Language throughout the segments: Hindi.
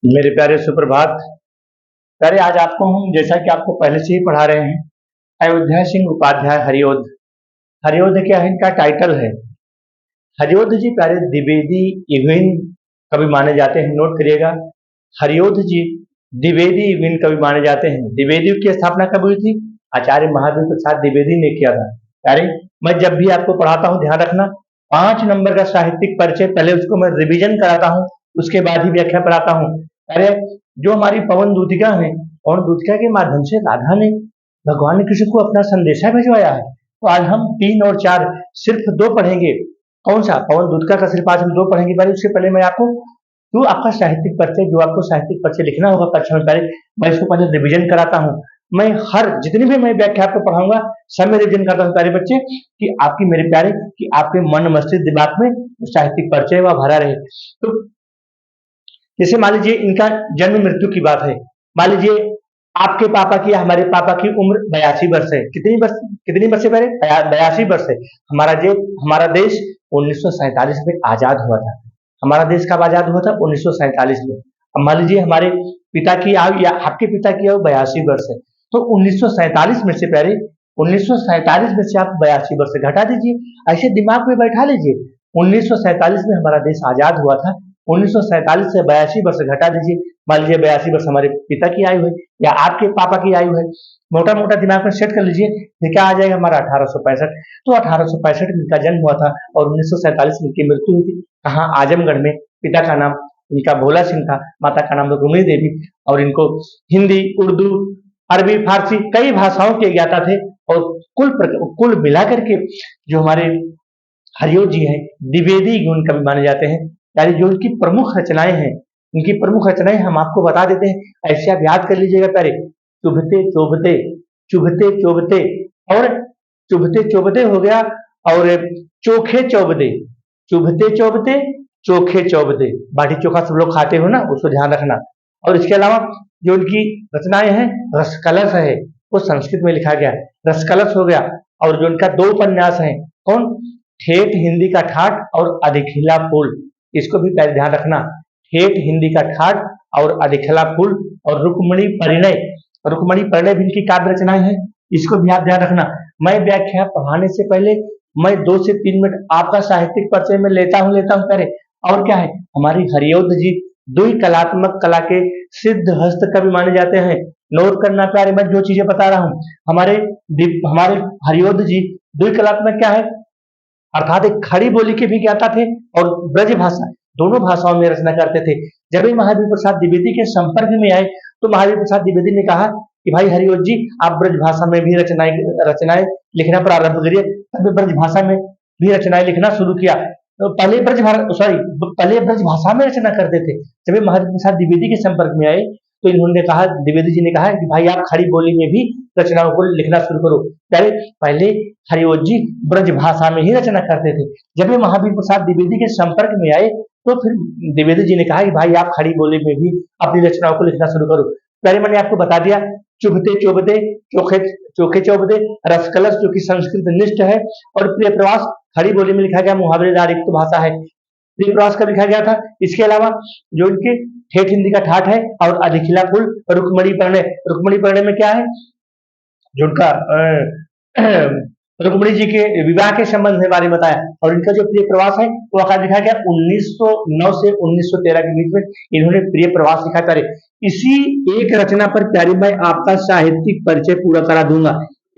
मेरे प्यारे सुप्रभात। प्यारे, आज आपको हम जैसा कि आपको पहले से ही पढ़ा रहे हैं, अयोध्या सिंह उपाध्याय हरिओध। हरिओध क्या है, इनका टाइटल है। हरिओध जी प्यारे द्विवेदी युगीन कवि माने जाते हैं, नोट करिएगा। हरिओध जी द्विवेदी युगीन कवि माने जाते हैं। द्विवेदी युग की स्थापना कब हुई थी? आचार्य महादेव प्रसाद द्विवेदी ने किया था। प्यारे, मैं जब भी आपको पढ़ाता हूँ ध्यान रखना, 5 नंबर का साहित्यिक परिचय पहले उसको मैं रिवीजन कराता हूँ, उसके बाद ही व्याख्या पढ़ाता हूँ। अरे, जो हमारी पवन दूतिका है, पवन दूतिका के माध्यम से राधा ने भगवान कृष्ण को अपना संदेशा भिजवाया है। तो आज हम 3 और 4 सिर्फ 2 पढ़ेंगे। कौन सा? पवन दूतिका का सिर्फ आज हम 2 पढ़ेंगे। पहले उससे पहले मैं आपको जो आपका साहित्यिक परिचय, जो आपको साहित्यिक परिचय लिखना होगा परीक्षा में, पहले मैं इसको पहले रिवीजन कराता हूँ। मैं हर जितनी भी मैं व्याख्या आपको पढ़ाऊंगा सब में रिवीजन करता हूँ प्यारे बच्चे, कि आपकी मेरे प्यारे, कि आपके मन मस्तिष्क दिमाग में साहित्यिक परिचय वह भरा रहे। तो जैसे मान लीजिए इनका जन्म मृत्यु की बात है। मान लीजिए आपके पापा की या हमारे पापा की उम्र 82 वर्ष है। कितनी वर्ष है पहले? 82 वर्ष है। हमारा देश 1947 में आजाद हुआ था। हमारा देश कब आजाद हुआ था? 1947 में। अब मान लीजिए हमारे पिता की आयु या आपके पिता की आयु 82 वर्ष है। तो 1947 में से प्यारे, 1947 में से आप 82 वर्ष घटा दीजिए, ऐसे दिमाग में बैठा लीजिए। 1947 में हमारा देश आजाद हुआ था। 1947 से 82 वर्ष घटा दीजिए। मान लीजिए 82 वर्ष हमारे पिता की आयु है या आपके पापा की आयु है। मोटा मोटा दिमाग में सेट कर लीजिए, फिर क्या आ जाएगा हमारा 1865। तो 1865 में इनका जन्म हुआ था और 1947 में इनकी मृत्यु हुई थी। कहाँ? आजमगढ़ में। पिता का नाम इनका भोला सिंह था, माता का नाम रुक्मिणी देवी, और इनको हिंदी, उर्दू, अरबी, फारसी कई भाषाओं के ज्ञाता थे। और कुल मिलाकर के जो हमारे हरिओध जी हैं, द्विवेदी गुण कवि माने जाते हैं। यानी जो इनकी प्रमुख रचनाएं हैं, इनकी प्रमुख रचनाएं हम आपको बता देते हैं, ऐसे आप याद कर लीजिएगा प्यारे। चुभते चोभते, चुभते चोभते, और चुभते चोभते हो गया, और चोखे चौबदे, चुभते चोभते, चोखे चौबदे। बाटी चोखा सब लोग खाते हो ना, उसको ध्यान रखना। और इसके अलावा जो इनकी रचनाएं हैं, रसकलश है, वो संस्कृत में लिखा गया, रसकलश हो गया। और जो इनका 2 उपन्यास हैं, कौन? ठेठ हिंदी का ठाठ और अधिखिला फूल, इसको भी पहले ध्यान रखना। ठेठ हिंदी का ठाठ और अधिखिला फूल, और रुक्मणी परिणय, रुक्मणी परिणय भी इनकी काव्य रचनाएं हैं, इसको भी आप ध्यान रखना। मैं व्याख्या पढ़ाने से पहले मैं 2 से 3 मिनट आपका साहित्यिक परिचय में लेता हूं पहले। और क्या है, हमारी हरिओध जी दुई कलात्मक कला के सिद्ध हस्त कवि माने जाते हैं। नोट करना प्यारे, मैं जो चीजें बता रहा हूं, हमारे हरिओध जी दुई कलात्मक क्या है, अर्थात एक खड़ी बोली के भी ज्ञाता थे और ब्रज भाषा, दोनों भाषाओं में रचना करते थे। जब भी महावीर प्रसाद द्विवेदी के संपर्क में आए तो महावीर प्रसाद द्विवेदी ने कहा कि भाई हरिओध जी, आप ब्रज भाषा में भी रचनाएं लिखना प्रारंभ करिए। तब ब्रज भाषा में भी रचनाएं लिखना शुरू किया। तो पहले ब्रज भाषा में रचना करते थे। जब महावीर प्रसाद द्विवेदी के संपर्क में आए तो इन्होंने कहा, द्विवेदी जी ने कहा कि भाई आप खड़ी बोली में भी रचनाओं को लिखना शुरू करो। पहले हरिओध जी ब्रज भाषा में ही रचना करते थे। जब ये महावीर प्रसाद द्विवेदी के संपर्क में आए तो फिर द्विवेदी जी ने कहा कि भाई आप खड़ी बोली में भी अपनी रचनाओं को लिखना शुरू करो। पहले मैंने आपको बता दिया, चुभते चोभते, चोखे चौबदे, रसकलश जो कि संस्कृत निष्ठ है, और प्रिय प्रवास खड़ी बोली में लिखा गया, मुहावरेदार एक तो भाषा है। प्रिय प्रवास का लिखा गया था। इसके अलावा जो इनके ठेठ हिंदी का ठाठ है और अधिखिला फूल, रुक्मणी परिणय। रुक्मणी परिणय में क्या है, जो उनका रुक्मणी जी के विवाह के संबंध में बारे में बताया। और इनका जो प्रिय प्रवास है वो आकार लिखा गया 1909 से 1913 के बीच में इन्होंने प्रिय प्रवास लिखा। करे इसी एक रचना पर प्यारी मैं आपका साहित्यिक परिचय पूरा करा दूंगा।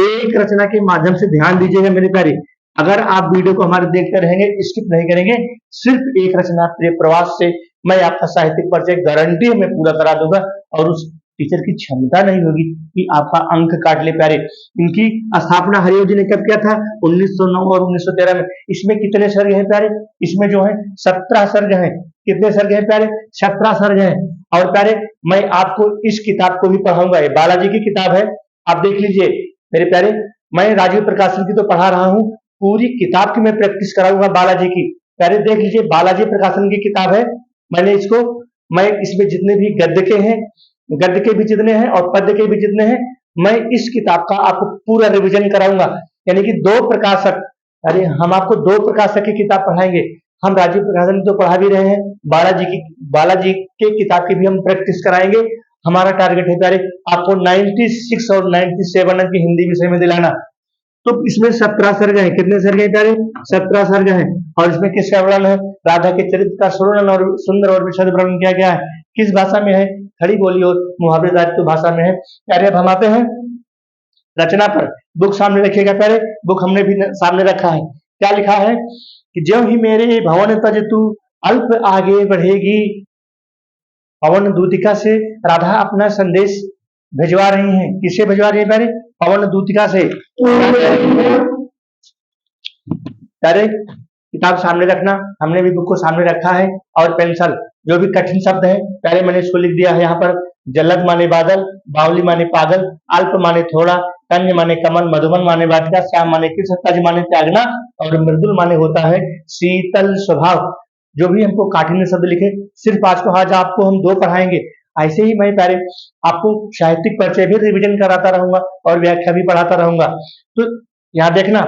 एक रचना के माध्यम से ध्यान दीजिएगा मेरे प्यारे, अगर आप वीडियो को हमारे देखते रहेंगे, स्किप नहीं करेंगे, सिर्फ एक रचना प्रिय प्रवास से मैं आपका साहित्यिक परिचय गारंटी में पूरा करा दूंगा। और उस टीचर की क्षमता नहीं होगी कि आपका अंक काट ले प्यारे। इनकी स्थापना हरिओध जी ने कब किया था? 1909 और 1913 में। इसमें कितने सर्ग हैं प्यारे? इसमें जो है 17 सर्ग हैं। कितने सर्ग हैं प्यारे? 17 सर्ग हैं। और प्यारे, मैं आपको इस किताब को भी पढ़ाऊंगा, ये बालाजी की किताब है, आप देख लीजिए मेरे प्यारे। मैं राजीव प्रकाशन की तो पढ़ा रहा हूँ, पूरी किताब की मैं प्रैक्टिस कराऊंगा बालाजी की। प्यारे देख लीजिए, बालाजी प्रकाशन की किताब है। मैं इसमें जितने भी गद्य के हैं, गद्य के भी जितने हैं और पद्य के भी जितने हैं, मैं इस किताब का आपको पूरा रिवीजन कराऊंगा। यानी कि 2 प्रकाशक, अरे हम आपको 2 प्रकाशक की किताब पढ़ाएंगे। हम राजीव प्रकाशन तो पढ़ा भी रहे हैं, बालाजी के किताब की भी हम प्रैक्टिस कराएंगे। हमारा टारगेट है प्यारे आपको 96 और 97 अंक की हिंदी विषय में दिलाना। तो इसमें 17 सर्ग हैं। कितने सर्ग हैं प्यारे? 17 सर्ग हैं। और इसमें किसका वर्णन है? राधा के चरित्र का सुवर्णन और सुंदर और विशद वर्णन किया गया है। किस भाषा में है? खड़ी बोली और मुहावरेदार की भाषा में है। प्यारे अब हम आते हैं रचना पर। बुक सामने रखिएगा प्यारे, बुक हमने भी सामने रखा है। क्या लिखा है कि ज्यों ही मेरे भवन तज तू अल्प आगे बढ़ेगी। पवन दूतिका से राधा अपना संदेश भिजवा रही हैं। किसे भिजवा रही है प्यारे? पवन दूतिका से। प्यारे किताब सामने रखना, हमने भी बुक को सामने रखा है। और पेंसिल, जो भी कठिन शब्द है प्यारे मैंने इसको लिख दिया है यहाँ पर। जलद माने बादल, बावली माने पागल, अल्प माने थोड़ा, कन्य माने कमल, मधुबन माने वाटिका, श्याम माने कृष्ण, तज माने त्यागना और मृदुल माने होता है शीतल स्वभाव। जो भी हमको काठिन्य शब्द लिखे, सिर्फ आज आपको हम 2 पढ़ाएंगे। ऐसे ही मैं प्यारे आपको साहित्यिक परिचय भी रिविजन कराता रहूंगा और व्याख्या भी पढ़ाता रहूंगा। तो यहाँ देखना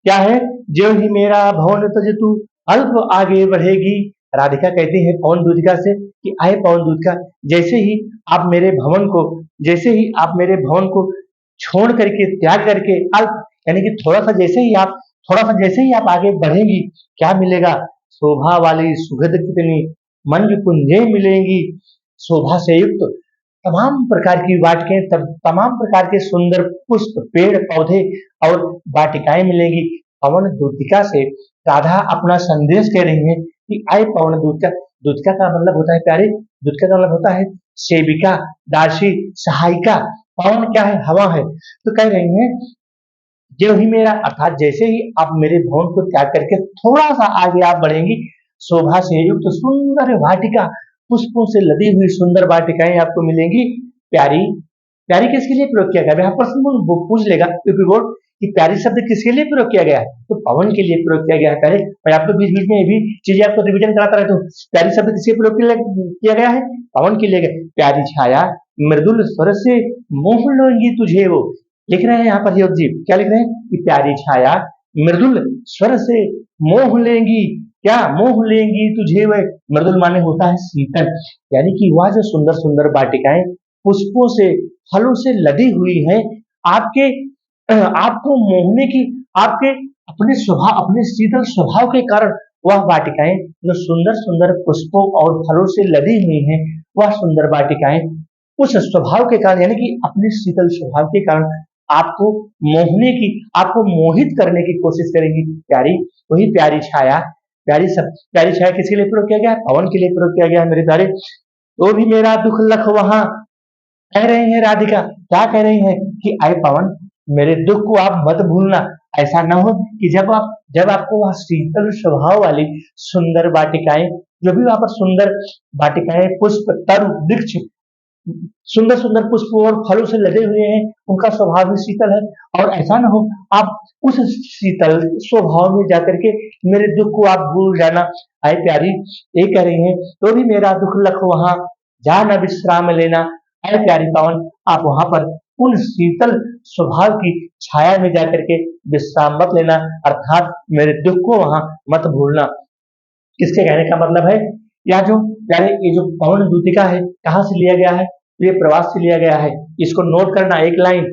क्या है, जो ही मेरा भवन तज तू अल्प आगे बढ़ेगी। राधिका कहती है पवन दूतिका से कि आए पवन दूतिका, जैसे ही आप मेरे भवन को छोड़ करके, त्याग करके, अल्प यानी कि थोड़ा सा जैसे ही आप आगे बढ़ेंगी, क्या मिलेगा? शोभा वाली सुगंध कितनी मंज कुंजे मिलेंगी। शोभा से युक्त तमाम प्रकार की वाटिकें, तमाम प्रकार के सुंदर पुष्प, पेड़ पौधे और वाटिकाएं मिलेंगी। पवन दूतिका से राधा अपना संदेश कह रही है कि आए पवन दूतिका। दूतिका का मतलब होता है प्यारे, दूतिका का मतलब होता है सेविका, दासी, सहायिका। पवन क्या है? हवा है। तो कह रही है जो ही मेरा, अर्थात जैसे ही आप मेरे भवन को त्याग करके थोड़ा सा आगे आप बढ़ेंगी, शोभा से युक्त सुंदर वाटिका, पुष्पों से लदी हुई सुंदर वाटिकाएं आपको मिलेंगी। प्यारी, प्यारी किसके लिए प्रयोग किया गया? यहाँ प्रश्न पूछ लेगा यूपी बोर्ड कि प्यारी शब्द किसके लिए प्रयोग किया गया है? तो पवन के लिए प्रयोग किया गया है प्यारे। मैं आपको बीच बीच में ये भी चीजें आपको रिविजन कराता रहता हूँ। प्यारी शब्द किसके प्रयोग किया गया है? पवन के लिए। प्यारी छाया मृदुल स्वर से मोह लेंगी तुझे वो। लिख रहे हैं यहाँ पर योग जी, क्या लिख रहे हैं कि प्यारी छाया मृदुल स्वर से मोह लेंगी। क्या मोह लेंगी तुझे वह? मृदुल माने होता है शीतल, यानी कि वह जो सुंदर सुंदर वाटिकाएं पुष्पों से, फलों से लदी हुई है, आपके आपको मोहने की, आपके अपने शीतल स्वभाव के कारण वह वाटिकाएं जो सुंदर सुंदर पुष्पों और फलों से लदी हुई हैं, वह सुंदर वाटिकाएं उस स्वभाव के कारण, यानी कि अपने शीतल स्वभाव के कारण आपको मोहने की, आपको मोहित करने की कोशिश करेंगी। प्यारी, वही प्यारी छाया। प्यारी छाया किसके लिए प्रयोग किया गया? पवन के लिए प्रयोग किया गया मेरे प्यारे। तो भी मेरा दुख लख वहां, कह रही है राधिका। क्या कह रही है कि आए पवन, मेरे दुख को आप मत भूलना। ऐसा न हो कि जब आपको वह शीतल स्वभाव वाली सुंदर वाटिकाएं, जो भी वहां पर सुंदर वाटिकाएं, पुष्प, तरु, वृक्ष, सुंदर सुंदर पुष्प और फलों से लदे हुए हैं, उनका स्वभाव भी शीतल है, और ऐसा ना हो आप उस शीतल स्वभाव में जाकर के मेरे दुख को आप भूल जाना। आए प्यारी, ये कह रही है तो भी मेरा दुख लख वहां, जा न विश्राम लेना। आए प्यारी पवन, आप वहां पर उन शीतल स्वभाव की छाया में जाकर के विश्राम मत लेना, अर्थात मेरे दुख को वहां मत भूलना। किसके कहने का मतलब है? या जो यानी ये जो पवन दूतिका है, कहाँ से लिया गया है? ये प्रवास से लिया गया है। इसको नोट करना, एक लाइन।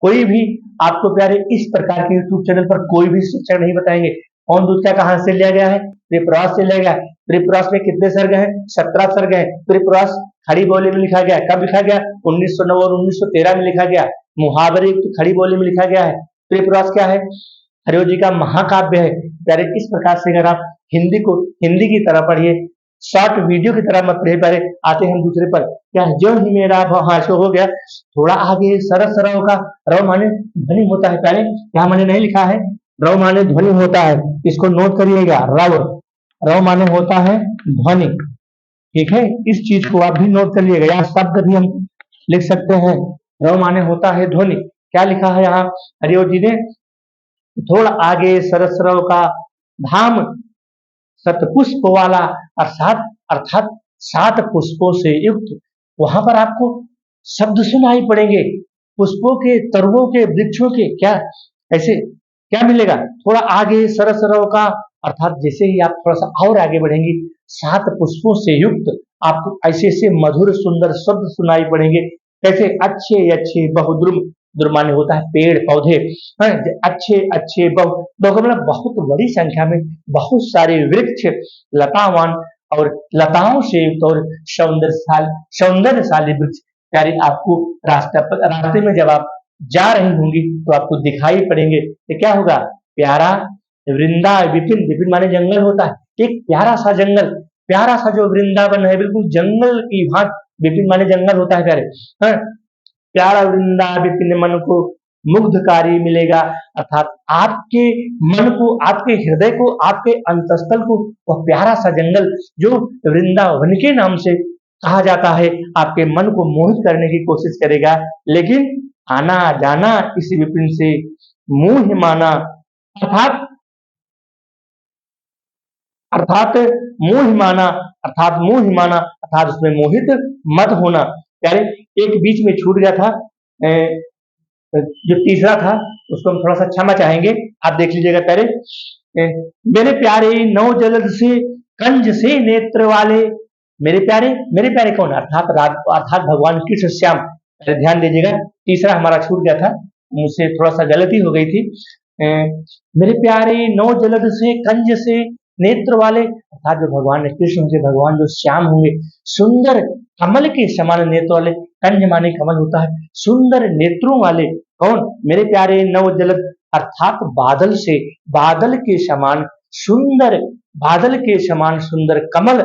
कोई भी आपको प्यारे इस प्रकार के यूट्यूब चैनल पर कोई भी शिक्षण नहीं बताएंगे पवन दूतिका कहाँ से लिया गया है। प्रवास से लिया गया है। प्रवास में कितने सर्ग हैं? 17 सर्ग हैं। प्रवास खड़ी बोली में लिखा गया। कब लिखा गया? 1909 और 1913 में लिखा गया। मुहावरे खड़ी बोली में लिखा गया है। प्रवास क्या है? हरिओ जी का महाकाव्य है प्यारे। इस प्रकार से अगर आप हिंदी को हिंदी की तरह पढ़िए, शॉर्ट वीडियो की तरह मत पढ़िए। पहले आते हैं दूसरे पर। क्या है? जो ही मेरा हाशो हो गया, थोड़ा आगे सरस रव का, रव माने ध्वनि होता है। पहले यहाँ मैंने नहीं लिखा है, रव माने ध्वनि होता है, इसको नोट करिएगा। रव माने होता है ध्वनि, ठीक है। इस चीज को आप भी नोट कर लीजिएगा। यहाँ शब्द भी हम लिख सकते हैं। रव माने होता है ध्वनि। क्या लिखा है यहाँ हरिओ जी ने? थोड़ा आगे सरसरव का धाम, सतपुष्प वाला, अर्थात 7 पुष्पों से युक्त। वहां पर आपको शब्द सुनाई पड़ेंगे, पुष्पों के, तरुओं के, वृक्षों के। क्या ऐसे क्या मिलेगा? थोड़ा आगे सरसरव का अर्थात जैसे ही आप थोड़ा सा और आगे बढ़ेंगी, 7 पुष्पों से युक्त आपको ऐसे ऐसे मधुर सुंदर शब्द सुनाई पड़ेंगे। कैसे? अच्छे अच्छे बहुद्रुम, द्रुम माने होता है पेड़ पौधे, हैं? अच्छे अच्छे बहु मतलब बहुत बड़ी संख्या में बहुत सारे वृक्ष, लतावान और लताओं से युक्त और सौंदर्यशाली वृक्ष प्यारे आपको रास्ते में जब आप जा रही होंगी तो आपको दिखाई पड़ेंगे। तो क्या होगा? प्यारा वृंदा विपिन, विपिन माने जंगल होता है, एक प्यारा सा जंगल, प्यारा सा जो वृंदावन है बिल्कुल जंगल की भांति, विपिन माने जंगल होता है प्यारे, हाँ? प्यारा वृंदा विपिन मन को मुग्धकारी मिलेगा, अर्थात आपके मन को, आपके हृदय को, आपके अंतस्थल को वह प्यारा सा जंगल जो वृंदावन के नाम से कहा जाता है, आपके मन को मोहित करने की कोशिश करेगा। लेकिन आना जाना इस विपिन से मुंह माना, अर्थात अर्थात मुंह माना, अर्थात मुंह माना, अर्थात उसमें मोहित मत होना। प्यारे एक बीच में छूट गया था, जो तीसरा था उसको हम थोड़ा सा क्षमा चाहेंगे, आप देख लीजिएगा प्यारे। मेरे प्यारे नौ जलद से कंज से नेत्र वाले, मेरे प्यारे कौन? अर्थात भगवान कृष्ण श्याम। ध्यान दीजिएगा, तीसरा हमारा छूट गया था, मुझसे थोड़ा सा गलती हो गई थी। मेरे प्यारे नौ जलद से कंज से नेत्र वाले, अर्थात जो भगवान कृष्ण होंगे, भगवान जो श्याम होंगे, सुंदर कमल के समान नेत्र वाले, कंज माने कमल होता है, सुंदर नेत्रों वाले कौन? मेरे प्यारे नव जलद, अर्थात बादल से, बादल के समान सुंदर, बादल के समान सुंदर कमल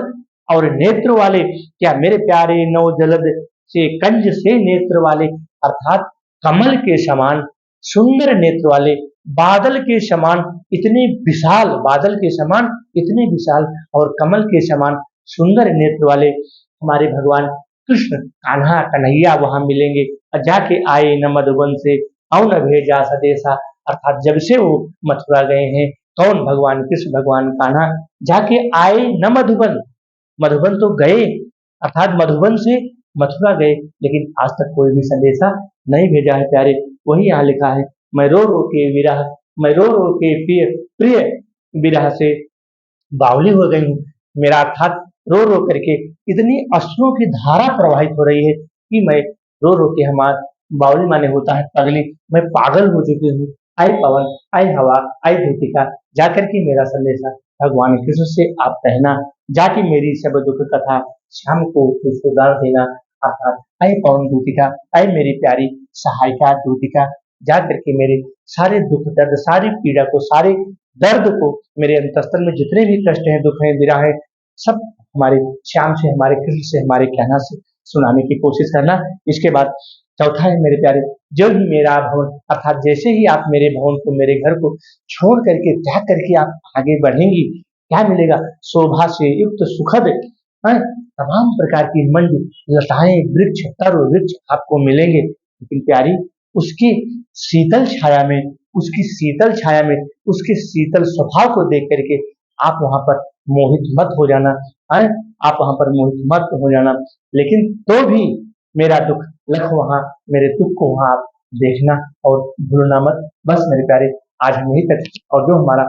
और नेत्र वाले, क्या मेरे प्यारे नव जलद से कंज से नेत्र वाले, अर्थात कमल के समान सुंदर नेत्र वाले, बादल के समान इतने विशाल, बादल के समान इतने विशाल और कमल के समान सुंदर नेत्र वाले हमारे भगवान कृष्ण कान्हा कन्हैया वहां मिलेंगे। और जाके आए न मधुबन से औ न भेजा सदेशा, अर्थात जब से वो मथुरा गए हैं, कौन? भगवान कृष्ण, भगवान कान्हा जाके आए न मधुबन, मधुबन तो गए, अर्थात मधुबन से मथुरा गए, लेकिन आज तक कोई भी संदेशा नहीं भेजा है प्यारे। वही यहाँ लिखा है, मैं रो रो के विरह, मैं रो रो के प्रिय प्रिय विरह से बावली हो गई हूँ। मेरा अर्थात रो रो करके इतनी अश्रुओं की धारा प्रवाहित हो रही है कि मैं रो रो के, हमार बावली माने होता है पगली, मैं पागल हो चुकी हूँ। आई पवन, आई हवा, आई धूतिका, जाकर के मेरा संदेशा भगवान कृष्ण से आप कहना, जाके मेरी सब दुख कथा श्याम को सुधार देना, अर्थात आई पवन दूतिका, आई मेरी प्यारी सहायिका दूतिका, जा करके मेरे सारे दुख दर्द, सारी पीड़ा को, सारे दर्द को, मेरे अंतस्थल में जितने भी कष्ट हैं, दुख हैं, विरह है, सब हमारे श्याम से, हमारे कृष्ण से, हमारे कहना से सुनाने की कोशिश करना। इसके बाद चौथा है मेरे प्यारे, जो ही मेरा भवन, अर्थात जैसे ही आप मेरे भवन को, मेरे घर को छोड़ करके, त्याग करके आप आगे बढ़ेंगी, क्या मिलेगा? शोभा से युक्त सुखद, तमाम प्रकार की मंज लताएं, वृक्ष, तर वृक्ष आपको मिलेंगे। लेकिन प्यारी उसकी शीतल छाया में, उसकी शीतल छाया में, उसके शीतल स्वभाव को देख करके आप वहां पर मोहित मत हो जाना, है? आप वहां पर मोहित मत हो जाना। लेकिन तो भी मेरा दुख लख वहां, मेरे दुख को वहां आप देखना और भूलना मत। बस मेरे प्यारे, आज हम यहीं तक, और जो हमारा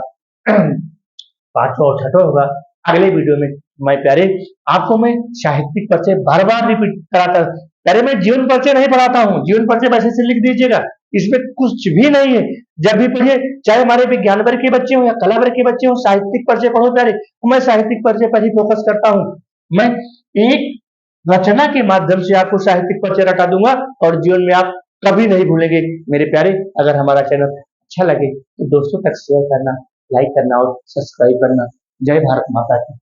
पांचवा और छठवा होगा अगले वीडियो में, मैं प्यारे आपको मैं साहित्यिक परिचय बार बार रिपीट कराता, प्यारे मैं जीवन परिचय नहीं पढ़ाता हूँ, जीवन परिचय वैसे से लिख दीजिएगा, इसमें कुछ भी नहीं है। जब भी पढ़िए, चाहे हमारे विज्ञान वर्ग के बच्चे हो या कला वर्ग के बच्चे हो, साहित्यिक परिचय पढ़ो प्यारे, मैं साहित्यिक परिचय पर ही फोकस करता हूँ। मैं एक रचना के माध्यम से आपको साहित्यिक परिचय रटा दूंगा और जीवन में आप कभी नहीं भूलेंगे। मेरे प्यारे, अगर हमारा चैनल अच्छा लगे तो दोस्तों तक शेयर करना, लाइक करना और सब्सक्राइब करना। जय भारत माता की।